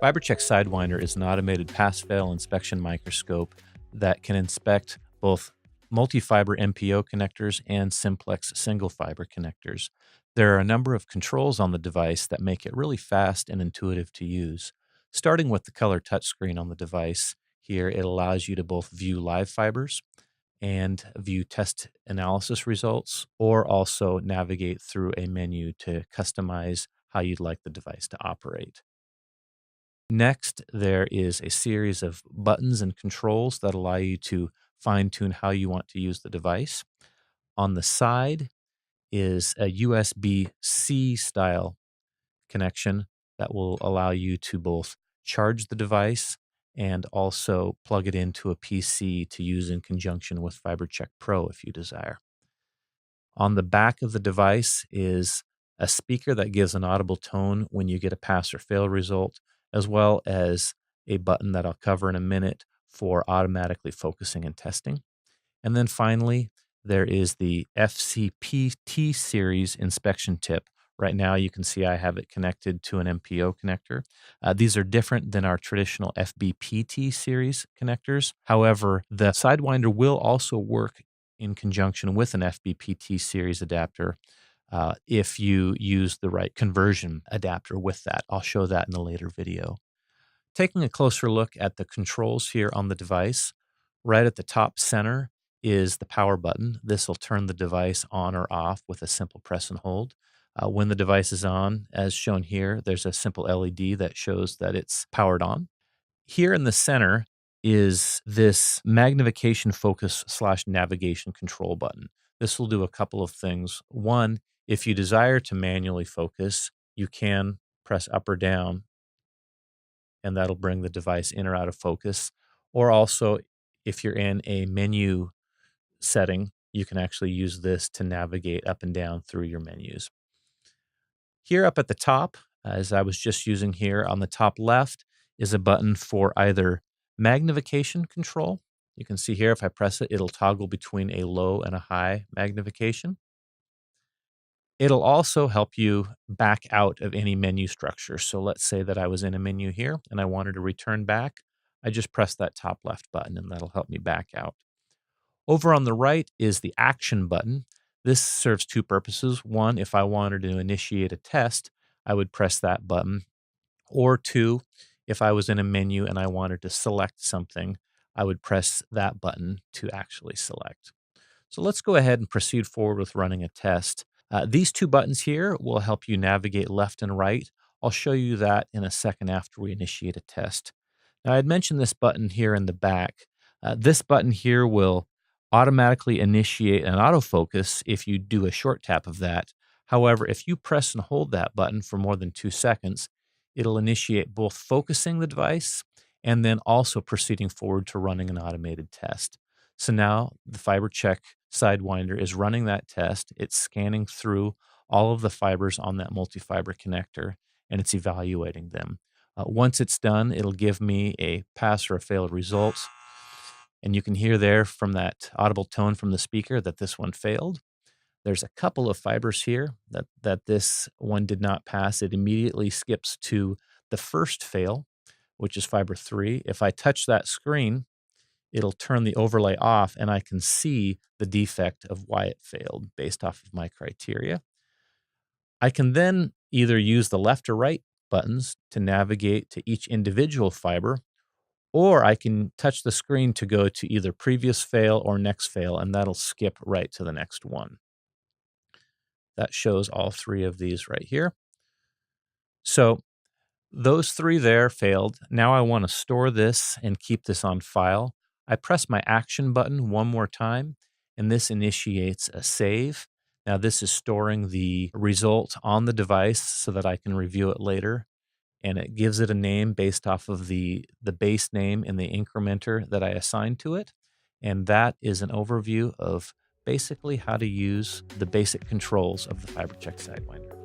FiberChek Sidewinder is an automated pass-fail inspection microscope that can inspect both multifiber MPO connectors and simplex single-fiber connectors. There are a number of controls on the device that make it really fast and intuitive to use. Starting with the color touchscreen on the device, here it allows you to both view live fibers and view test analysis results, or also navigate through a menu to customize how you'd like the device to operate. Next, there is a series of buttons and controls that allow you to fine-tune how you want to use the device. On the side is a USB-C style connection that will allow you to both charge the device and also plug it into a PC to use in conjunction with FiberChek Pro if you desire. On the back of the device is a speaker that gives an audible tone when you get a pass or fail result, as well as a button that I'll cover in a minute for automatically focusing and testing. And then finally, there is the FCPT Series Inspection tip. Right now, you can see I have it connected to an MPO connector. These are different than our traditional FBPT series connectors. However, the Sidewinder will also work in conjunction with an FBPT series adapter if you use the right conversion adapter with that. I'll show that in a later video. Taking a closer look at the controls here on the device, right at the top center is the power button. This will turn the device on or off with a simple press and hold. When the device is on, as shown here, there's a simple LED that shows that it's powered on. Here in the center is this magnification focus / navigation control button. This will do a couple of things. One, if you desire to manually focus, you can press up or down, and that'll bring the device in or out of focus. Or also, if you're in a menu setting, you can actually use this to navigate up and down through your menus. Here up at the top, as I was just using here on the top left, is a button for either magnification control. You can see here if I press it, it'll toggle between a low and a high magnification. It'll also help you back out of any menu structure. So let's say that I was in a menu here and I wanted to return back. I just press that top left button and that'll help me back out. Over on the right is the action button. This serves two purposes. One, if I wanted to initiate a test, I would press that button. Or two, if I was in a menu and I wanted to select something, I would press that button to actually select. So let's go ahead and proceed forward with running a test. These two buttons here will help you navigate left and right. I'll show you that in a second after we initiate a test. Now, I'd mentioned this button here in the back. This button here will automatically initiate an autofocus if you do a short tap of that. However, if you press and hold that button for more than 2 seconds, it'll initiate both focusing the device and then also proceeding forward to running an automated test. So now the FiberChek Sidewinder is running that test. It's scanning through all of the fibers on that multi-fiber connector, and it's evaluating them. Once it's done, it'll give me a pass or a fail results. And you can hear there from that audible tone from the speaker that this one failed. There's a couple of fibers here that this one did not pass. It immediately skips to the first fail, which is fiber 3. If I touch that screen, it'll turn the overlay off and I can see the defect of why it failed based off of my criteria. I can then either use the left or right buttons to navigate to each individual fiber, or I can touch the screen to go to either previous fail or next fail, and that'll skip right to the next one. That shows all 3 of these right here. So those 3 there failed. Now I want to store this and keep this on file. I press my action button one more time, and this initiates a save. Now this is storing the result on the device so that I can review it later. And it gives it a name based off of the base name in the incrementer that I assigned to it. And that is an overview of basically how to use the basic controls of the FiberChek Sidewinder.